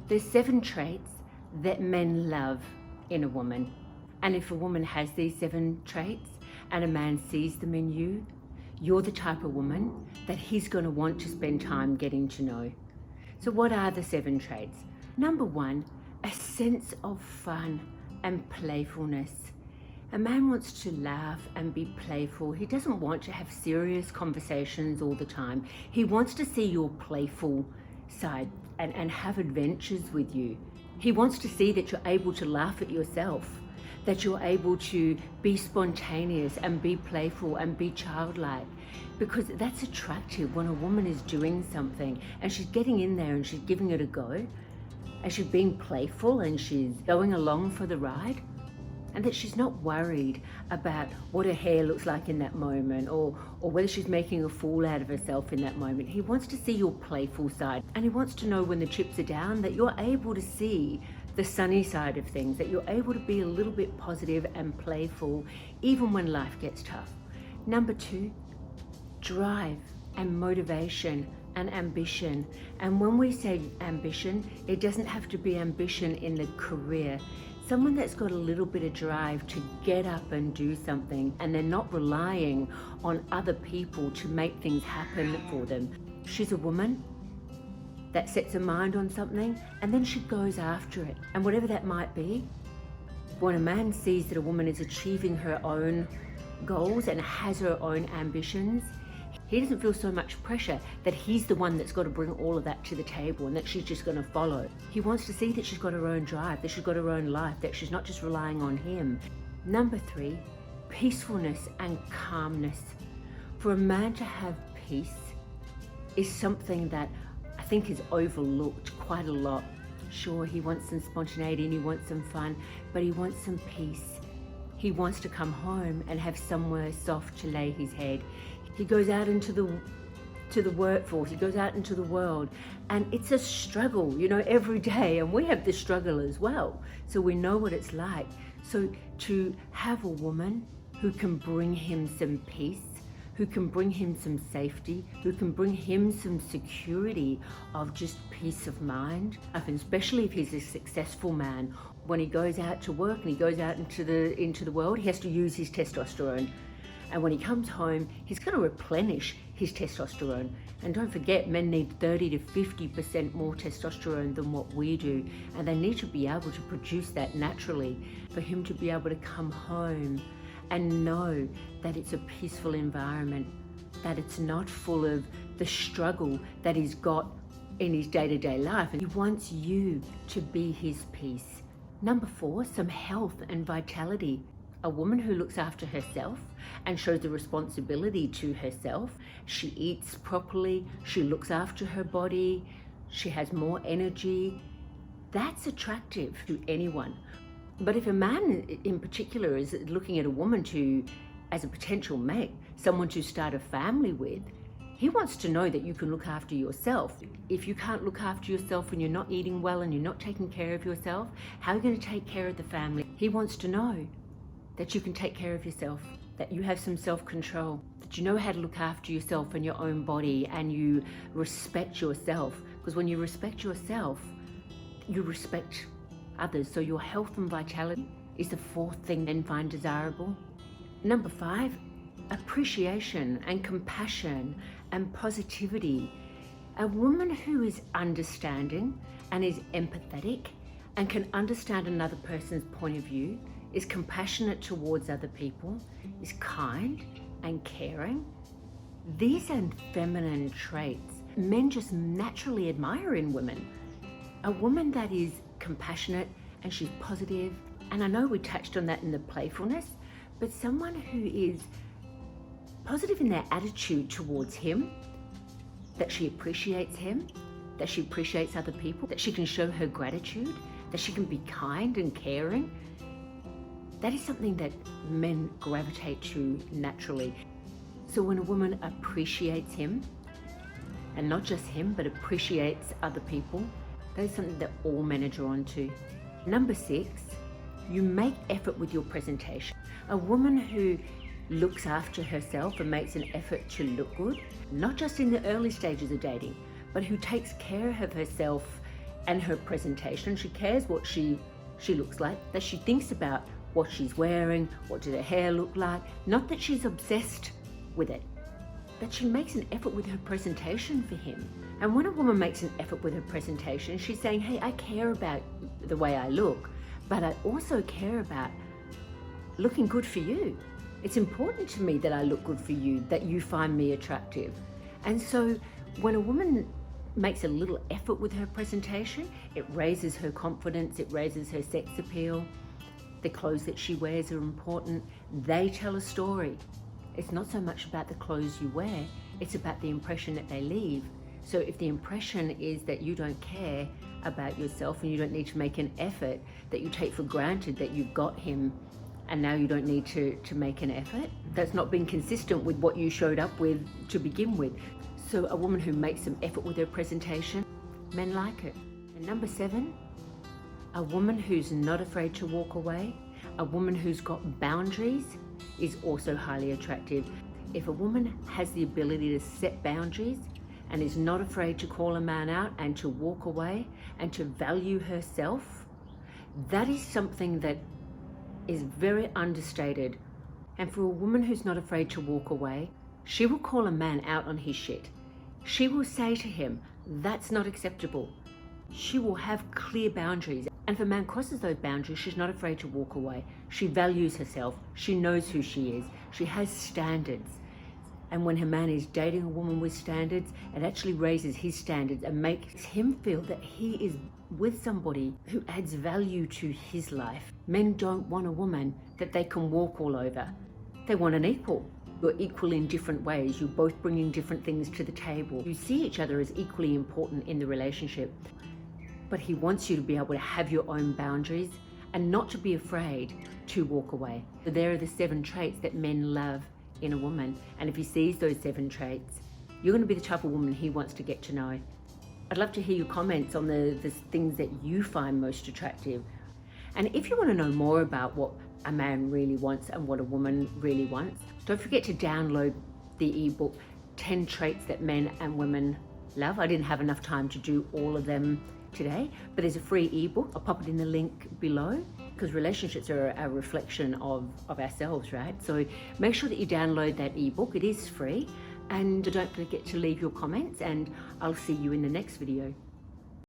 There's 7 traits that men love in a woman. And if a woman has these 7 traits and a man sees them in you, you're the type of woman that he's going to want to spend time getting to know. So what are the 7 traits? Number 1, a sense of fun and playfulness. A man wants to laugh and be playful. He doesn't want to have serious conversations all the time. He wants to see your playful side and have adventures with you. He wants to see that you're able to laugh at yourself, that you're able to be spontaneous and be playful and be childlike, because that's attractive when a woman is doing something and she's getting in there and she's giving it a go, and she's being playful and she's going along for the ride, and that she's not worried about what her hair looks like in that moment or whether she's making a fool out of herself in that moment. He wants to see your playful side, and he wants to know when the chips are down that you're able to see the sunny side of things, that you're able to be a little bit positive and playful even when life gets tough. Number 2, drive and motivation and ambition. And when we say ambition, it doesn't have to be ambition in the career. Someone that's got a little bit of drive to get up and do something, and they're not relying on other people to make things happen for them. She's a woman that sets her mind on something and then she goes after it. And whatever that might be, when a man sees that a woman is achieving her own goals and has her own ambitions, he doesn't feel so much pressure that he's the one that's got to bring all of that to the table and that she's just going to follow. He wants to see that she's got her own drive, that she's got her own life, that she's not just relying on him. Number 3, peacefulness and calmness. For a man to have peace is something that I think is overlooked quite a lot. Sure, he wants some spontaneity and he wants some fun, but he wants some peace. He wants to come home and have somewhere soft to lay his head. He goes out into the workforce, he goes out into the world, and it's a struggle, every day, and we have this struggle as well, so we know what it's like. So to have a woman who can bring him some peace, who can bring him some safety, who can bring him some security of just peace of mind, and especially if he's a successful man, when he goes out to work and he goes out into the world, he has to use his testosterone. And when he comes home, he's going to replenish his testosterone. And don't forget, men need 30 to 50% more testosterone than what we do. And they need to be able to produce that naturally for him to be able to come home and know that it's a peaceful environment, that it's not full of the struggle that he's got in his day-to-day life. And he wants you to be his peace. Number 4, some health and vitality. A woman who looks after herself and shows the responsibility to herself. She eats properly, she looks after her body, she has more energy. That's attractive to anyone. But if a man in particular is looking at a woman as a potential mate, someone to start a family with, he wants to know that you can look after yourself. If you can't look after yourself and you're not eating well and you're not taking care of yourself, how are you going to take care of the family? He wants to know that you can take care of yourself, that you have some self-control, that you know how to look after yourself and your own body, and you respect yourself. Because when you respect yourself, you respect others. So your health and vitality is the 4th thing men find desirable. Number 5, appreciation and compassion and positivity. A woman who is understanding and is empathetic and can understand another person's point of view, is compassionate towards other people, is kind and caring. These are feminine traits men just naturally admire in women. A woman that is compassionate and she's positive, and I know we touched on that in the playfulness, but someone who is positive in their attitude towards him, that she appreciates him, that she appreciates other people, that she can show her gratitude, that she can be kind and caring. That is something that men gravitate to naturally. So when a woman appreciates him, and not just him, but appreciates other people, that is something that all men are drawn to. Number 6, you make effort with your presentation. A woman who looks after herself and makes an effort to look good, not just in the early stages of dating, but who takes care of herself and her presentation. She cares what she looks like, that she thinks about what she's wearing, what does her hair look like. Not that she's obsessed with it, that she makes an effort with her presentation for him. And when a woman makes an effort with her presentation, she's saying, hey, I care about the way I look, but I also care about looking good for you. It's important to me that I look good for you, that you find me attractive. And so when a woman makes a little effort with her presentation, it raises her confidence, it raises her sex appeal. The clothes that she wears are important. They tell a story. It's not so much about the clothes you wear, it's about the impression that they leave. So if the impression is that you don't care about yourself and you don't need to make an effort, that you take for granted that you've got him and now you don't need to make an effort, that's not being consistent with what you showed up with to begin with. So a woman who makes some effort with her presentation, men like it. And number 7, a woman who's not afraid to walk away, a woman who's got boundaries is also highly attractive. If a woman has the ability to set boundaries and is not afraid to call a man out and to walk away and to value herself, that is something that is very understated. And for a woman who's not afraid to walk away, she will call a man out on his shit. She will say to him, that's not acceptable. She will have clear boundaries. And if a man crosses those boundaries, she's not afraid to walk away. She values herself. She knows who she is. She has standards. And when her man is dating a woman with standards, it actually raises his standards and makes him feel that he is with somebody who adds value to his life. Men don't want a woman that they can walk all over. They want an equal. You're equal in different ways. You're both bringing different things to the table. You see each other as equally important in the relationship. But he wants you to be able to have your own boundaries and not to be afraid to walk away. So there are the 7 traits that men love in a woman. And if he sees those 7 traits, you're going to be the type of woman he wants to get to know. I'd love to hear your comments on the things that you find most attractive. And if you want to know more about what a man really wants and what a woman really wants, don't forget to download the ebook 10 Traits That Men and Women Love. I didn't have enough time to do all of them today, but there's a free ebook. I'll pop it in the link below, because relationships are a reflection of ourselves, right? So make sure that you download that ebook. It is free, and don't forget to leave your comments, and I'll see you in the next video.